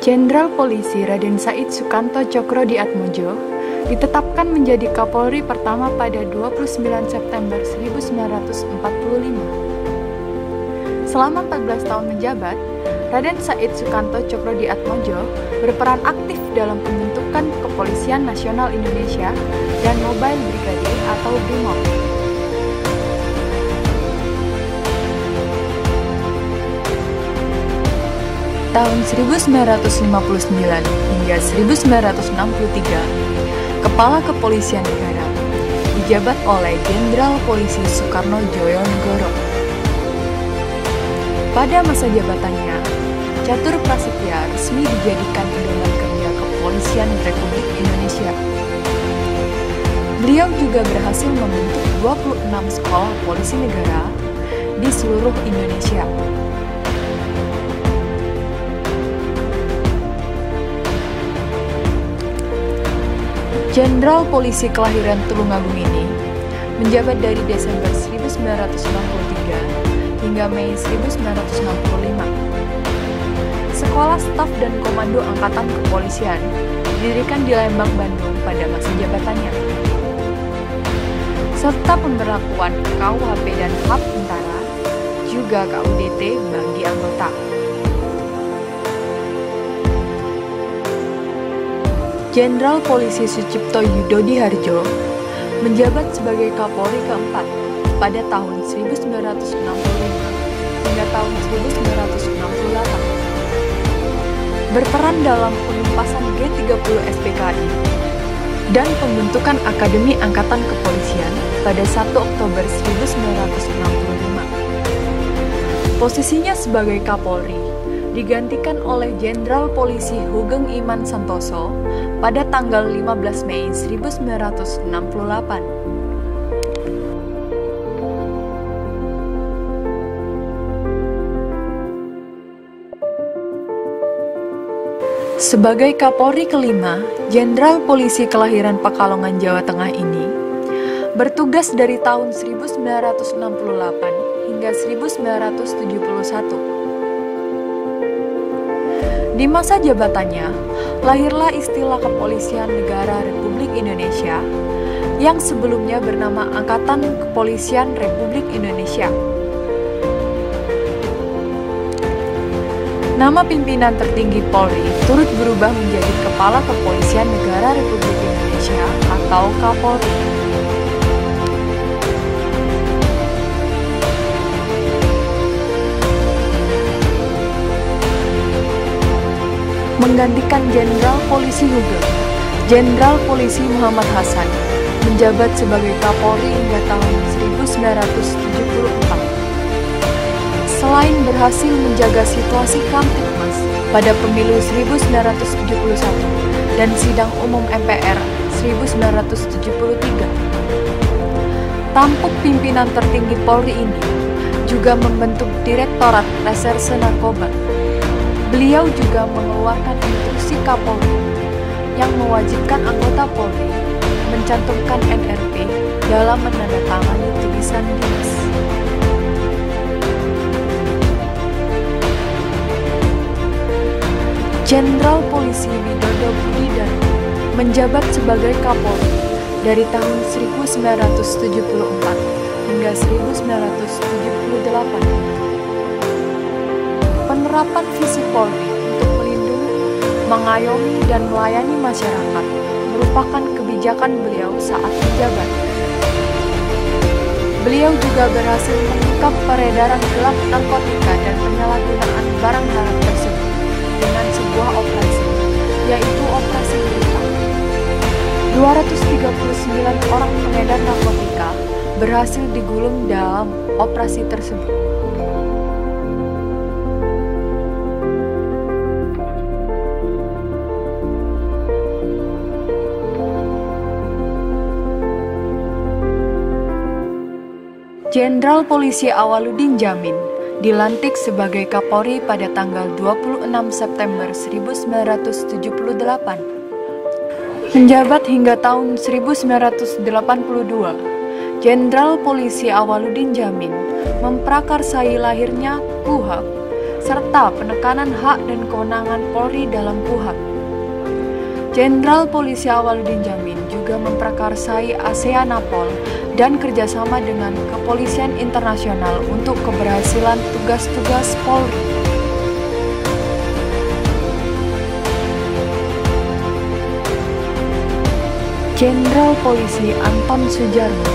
Jenderal Polisi Raden Said Sukanto Tjokroediatmodjo ditetapkan menjadi Kapolri pertama pada 29 September 1945. Selama 14 tahun menjabat, Raden Said Sukanto Tjokroediatmodjo berperan aktif dalam pembentukan Kepolisian Nasional Indonesia dan Mobile Brigade atau BRIMOB. Tahun 1959 hingga 1963, Kepala Kepolisian Negara dijabat oleh Jenderal Polisi Soekarno Djojonegoro. Pada masa jabatannya, Catur Prasetya resmi dijadikan pedoman kerja Kepolisian Republik Indonesia. Beliau juga berhasil membentuk 26 sekolah polisi negara di seluruh Indonesia. Jenderal Polisi kelahiran Tulungagung ini menjabat dari Desember 1963 hingga Mei 1965. Sekolah Staf dan Komando Angkatan Kepolisian didirikan di Lembang, Bandung pada masa jabatannya. Serta pemberlakuan KUHP dan HAP Tentara, juga KUDT bagi anggota. Jenderal Polisi Sucipto Yudodiharjo menjabat sebagai Kapolri keempat pada tahun 1965 hingga tahun 1968. Berperan dalam penumpasan G30 SPKI dan pembentukan Akademi Angkatan Kepolisian pada 1 Oktober 1965. Posisinya sebagai Kapolri digantikan oleh Jenderal Polisi Hugeng Iman Santoso pada tanggal 15 Mei 1968. Sebagai Kapolri kelima, Jenderal Polisi kelahiran Pekalongan, Jawa Tengah ini bertugas dari tahun 1968 hingga 1971. Di masa jabatannya, lahirlah istilah Kepolisian Negara Republik Indonesia yang sebelumnya bernama Angkatan Kepolisian Republik Indonesia. Nama pimpinan tertinggi Polri turut berubah menjadi Kepala Kepolisian Negara Republik Indonesia atau Kapolri. Menggantikan Jenderal Polisi Hugeng, Jenderal Polisi Muhammad Hasan menjabat sebagai Kapolri hingga tahun 1974. Selain berhasil menjaga situasi Kamtibmas pada pemilu 1971 dan sidang umum MPR 1973, tampuk pimpinan tertinggi Polri ini juga membentuk Direktorat Reserse Narkoba. Beliau juga mengeluarkan instruksi Kapolri yang mewajibkan anggota Polri mencantumkan NRP dalam menandatangani tulisan dinas. Jenderal Polisi Widodo Budidarto menjabat sebagai Kapolri dari tahun 1974 hingga 1978. Penerapan visi Polri untuk melindungi, mengayomi, dan melayani masyarakat merupakan kebijakan beliau saat menjabat. Beliau juga berhasil mengungkap peredaran gelap narkotika dan penyalahgunaan barang haram tersebut dengan sebuah operasi, yaitu Operasi Gurita. 239 orang pengedar narkotika berhasil digulung dalam operasi tersebut. Jenderal Polisi Awaludin Djamin dilantik sebagai Kapolri pada tanggal 26 September 1978. Menjabat hingga tahun 1982, Jenderal Polisi Awaludin Djamin memprakarsai lahirnya KUHP serta penekanan hak dan kewenangan Polri dalam KUHP. Jenderal Polisi Awaludin Djamin juga memprakarsai ASEANAPOL dan kerjasama dengan kepolisian internasional untuk keberhasilan tugas-tugas Polri. Jenderal Polisi Anton Sujarwo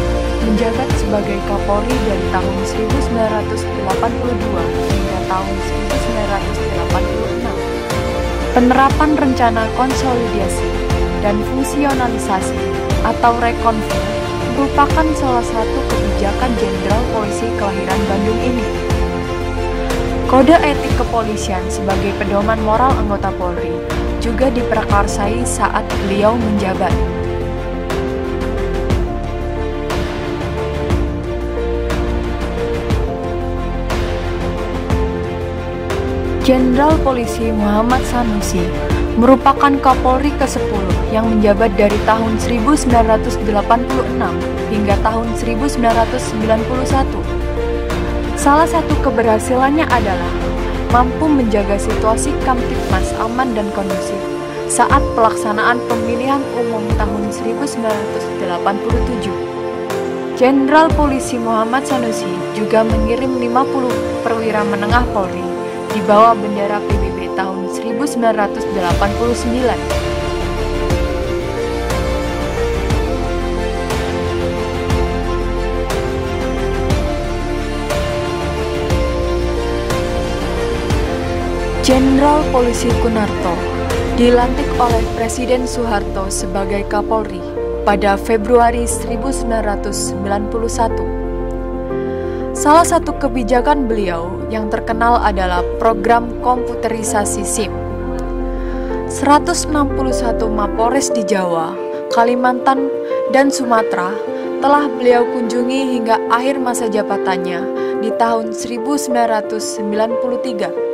menjabat sebagai Kapolri dari tahun 1982 hingga tahun 1986. Penerapan rencana konsolidasi dan fungsionalisasi atau rekonfil merupakan salah satu kebijakan Jenderal Polisi kelahiran Bandung ini. Kode etik kepolisian sebagai pedoman moral anggota Polri juga diprakarsai saat beliau menjabat. Jenderal Polisi Muhammad Sanusi merupakan Kapolri ke-10 yang menjabat dari tahun 1986 hingga tahun 1991. Salah satu keberhasilannya adalah mampu menjaga situasi Kamtibmas aman dan kondusif saat pelaksanaan pemilihan umum tahun 1987. Jenderal Polisi Muhammad Sanusi juga mengirim 50 perwira menengah Polri di bawah bendera PBB tahun 1989. Jenderal Polisi Kunarto dilantik oleh Presiden Soeharto sebagai Kapolri pada Februari 1991. Salah satu kebijakan beliau yang terkenal adalah program komputerisasi SIM. 161 Mapores di Jawa, Kalimantan, dan Sumatera telah beliau kunjungi hingga akhir masa jabatannya di tahun 1993.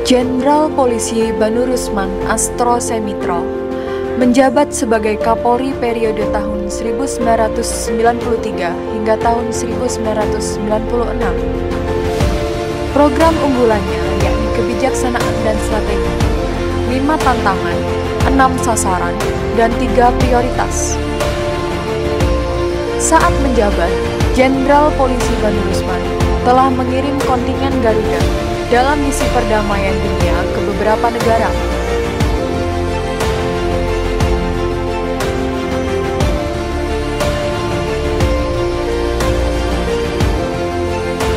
Jenderal Polisi Banur Rusman Astro Semitro menjabat sebagai Kapolri periode tahun 1993 hingga tahun 1996. Program unggulannya yakni kebijaksanaan dan strategi, 5 tantangan, 6 sasaran, dan 3 prioritas. Saat menjabat, Jenderal Polisi Banur Rusman telah mengirim kontingen Garuda dalam misi perdamaian dunia ke beberapa negara.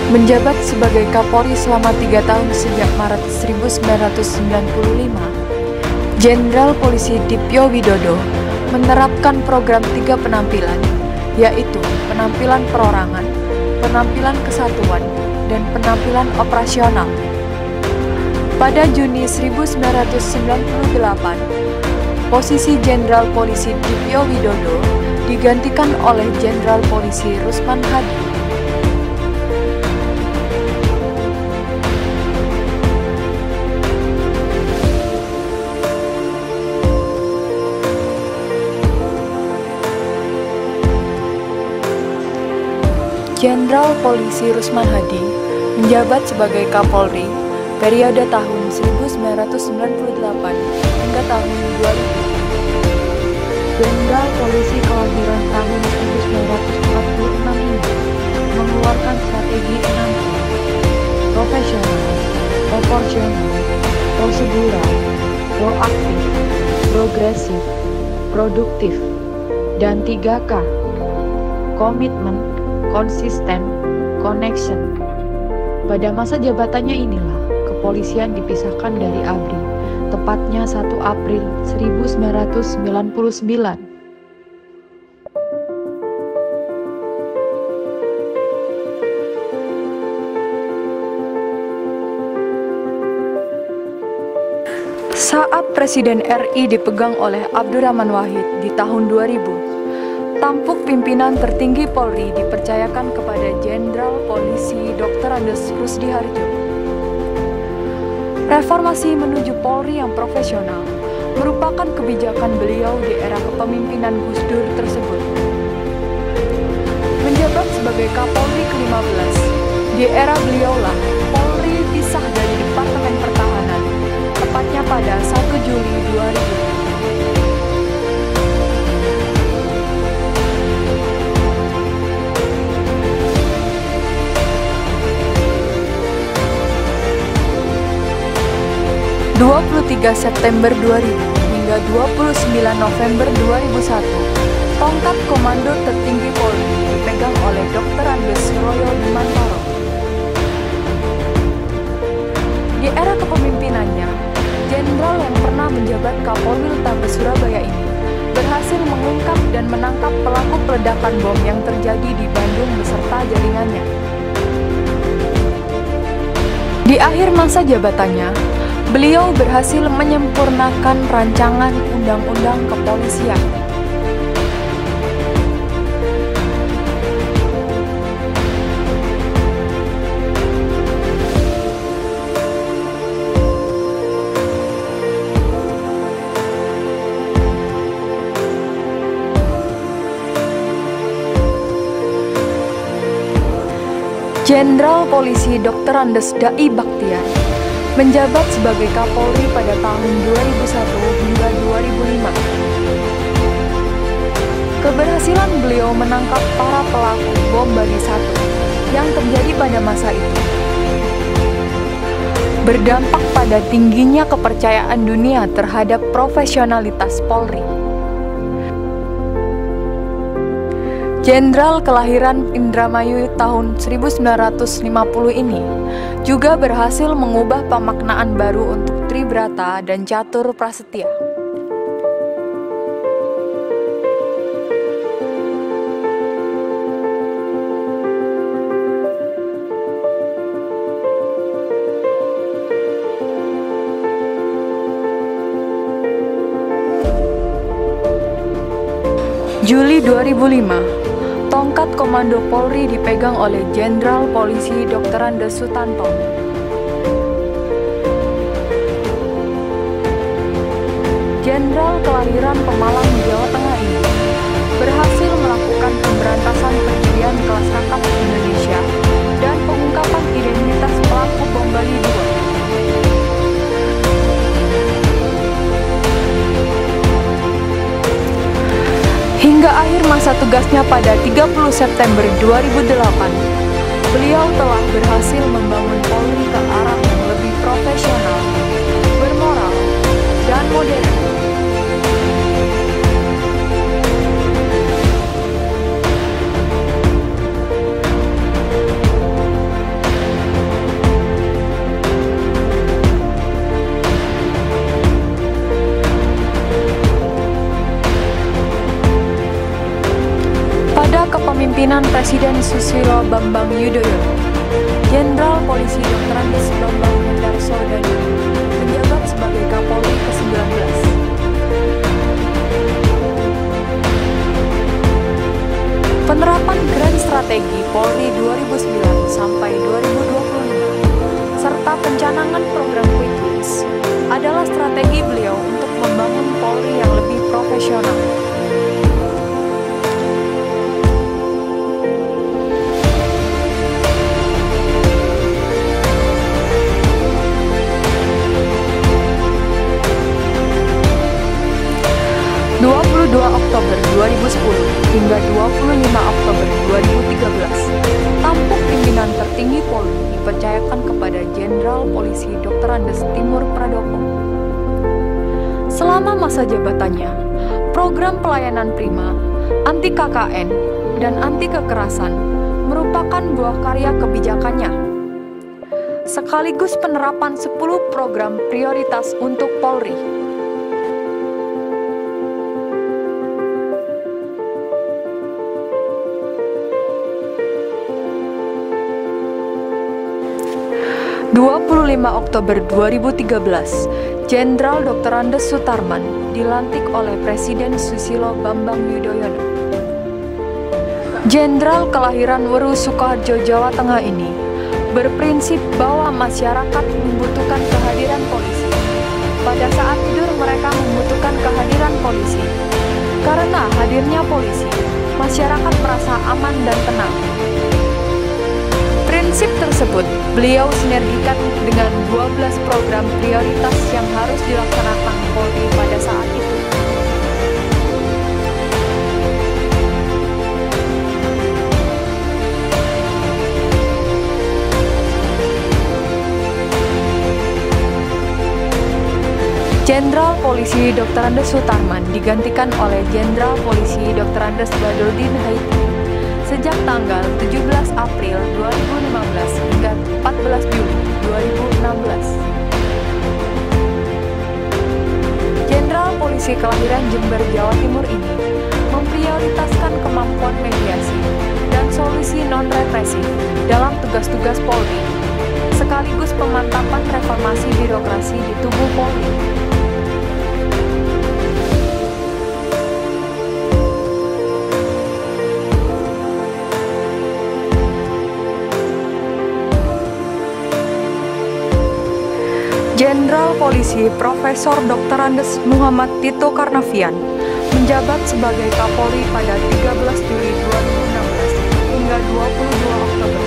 Menjabat sebagai Kapolri selama 3 tahun sejak Maret 1995, Jenderal Polisi Dipyo Widodo menerapkan program 3 penampilan, yaitu penampilan perorangan, penampilan kesatuan, dan penampilan operasional. Pada Juni 1998, posisi Jenderal Polisi Dipyo Widodo digantikan oleh Jenderal Polisi Rusman Hadi. Jenderal Polisi Rusman Hadi menjabat sebagai Kapolri periode tahun 1998 hingga tahun 2000. Jenderal Polisi kelahiran tahun 1946 ini mengeluarkan strategi 6 profesional, proporsional, prosedural, proaktif, progresif, produktif, dan 3K, komitmen, konsisten, connection. Pada masa jabatannya inilah kepolisian dipisahkan dari ABRI, tepatnya 1 April 1999. Saat Presiden RI dipegang oleh Abdurrahman Wahid di tahun 2000, tampuk pimpinan tertinggi Polri dipercayakan kepada Jenderal Polisi Dr. Andes Rusdi Harjo. Reformasi menuju Polri yang profesional merupakan kebijakan beliau di era kepemimpinan Gus Dur tersebut. Menjabat sebagai Kapolri ke-15, di era beliaulah Polri pisah dari Departemen Pertahanan, tepatnya pada 1 Juli 2000. September 2000 hingga 29 November 2001, tongkat Komando Tertinggi Polri dipegang oleh Dr. Andes Suroyo Bimantoro. Di era kepemimpinannya, jenderal yang pernah menjabat Kapolwil Tabes Surabaya ini berhasil mengungkap dan menangkap pelaku peledakan bom yang terjadi di Bandung beserta jaringannya. Di akhir masa jabatannya, beliau berhasil menyempurnakan rancangan Undang-Undang Kepolisian. Jenderal Polisi Dr. Andes Dai Baktiar menjabat sebagai Kapolri pada tahun 2001 hingga 2005. Keberhasilan beliau menangkap para pelaku bom Bali 1 yang terjadi pada masa itu berdampak pada tingginya kepercayaan dunia terhadap profesionalitas Polri. Jenderal kelahiran Indramayu tahun 1950 ini juga berhasil mengubah pemaknaan baru untuk Tribrata dan Catur Prasetya. Juli 2005, tongkat Komando Polri dipegang oleh Jenderal Polisi Dr. Andes Sutanto. Jenderal kelahiran Pemalang, Jawa Tengah ini berhasil melakukan pemberantasan pencurian kelas kakap Indonesia dan pengungkapan identitas pelaku bom Bali 2. Hingga akhir masa tugasnya pada 30 September 2008, beliau telah berhasil membangun Polri ke arah yang lebih profesional, bermoral, dan modern. Kepemimpinan Presiden Susilo Bambang Yudhoyono, Jenderal Polisi Dr. Andes Bambang Hendarso Danilo menjabat sebagai Kapolri ke-19. Penerapan Grand Strategi Polri 2009 sampai 2025 serta pencanangan program Quick Wins adalah strategi beliau untuk membangun Polri yang lebih profesional. Oktober 2010 hingga 25 Oktober 2013, tampuk pimpinan tertinggi Polri dipercayakan kepada Jenderal Polisi Dr. Andes Timur Pradopo. Selama masa jabatannya, program pelayanan prima, anti KKN, dan anti kekerasan merupakan buah karya kebijakannya, sekaligus penerapan 10 program prioritas untuk Polri. Oktober 2013, Jenderal Dr. Andes Sutarman dilantik oleh Presiden Susilo Bambang Yudhoyono. Jenderal kelahiran Weru Sukoharjo, Jawa Tengah ini berprinsip bahwa masyarakat membutuhkan kehadiran polisi, pada saat tidur mereka membutuhkan kehadiran polisi. Karena hadirnya polisi, masyarakat merasa aman dan tenang. Prinsip tersebut beliau sinergikan dengan 12 program prioritas yang harus dilaksanakan Polri pada saat itu. Jenderal Polisi Dr. Andes Sutarman digantikan oleh Jenderal Polisi Dr. Andes Badrodin Haiti sejak tanggal 17 April 2015 hingga 14 Juli 2016. Jenderal Polisi kelahiran Jember, Jawa Timur ini memprioritaskan kemampuan mediasi dan solusi non-represif dalam tugas-tugas Polri, sekaligus pemantapan reformasi birokrasi di tubuh Polri. Jenderal Polisi Profesor Dr. Andes Muhammad Tito Karnavian menjabat sebagai Kapolri pada 13 Juli 2016 hingga 22 Oktober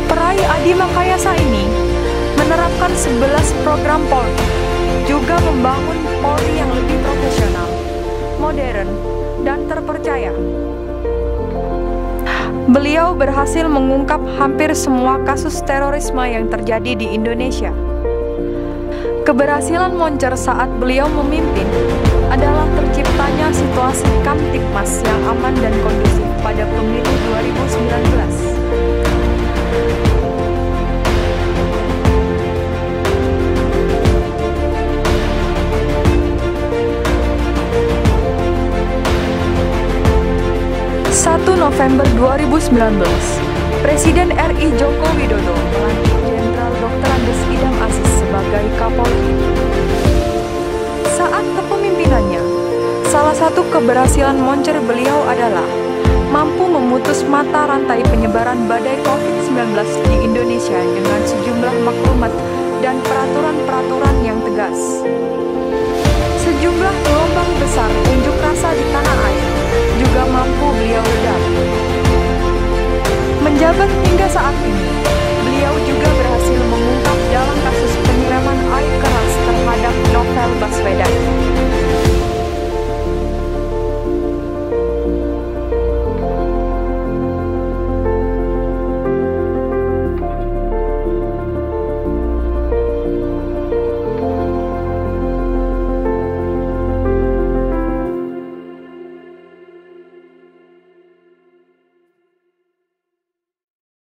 2019. Peraih Adi Makayasa ini menerapkan 11 program Polri, juga membangun Polri yang lebih profesional, modern, dan terpercaya. Beliau berhasil mengungkap hampir semua kasus terorisme yang terjadi di Indonesia. Keberhasilan Moncer saat beliau memimpin adalah terciptanya situasi Kamtipmas yang aman dan kondusif pada pemilu 2019. November 2019, Presiden RI Joko Widodo melantik Jenderal Dr. Andes Idam Aziz sebagai Kapolri. Saat kepemimpinannya, salah satu keberhasilan Moncer beliau adalah mampu memutus mata rantai penyebaran badai COVID-19 di Indonesia dengan sejumlah maklumat dan peraturan-peraturan yang tegas. Sejumlah gelombang besar unjuk rasa di tanah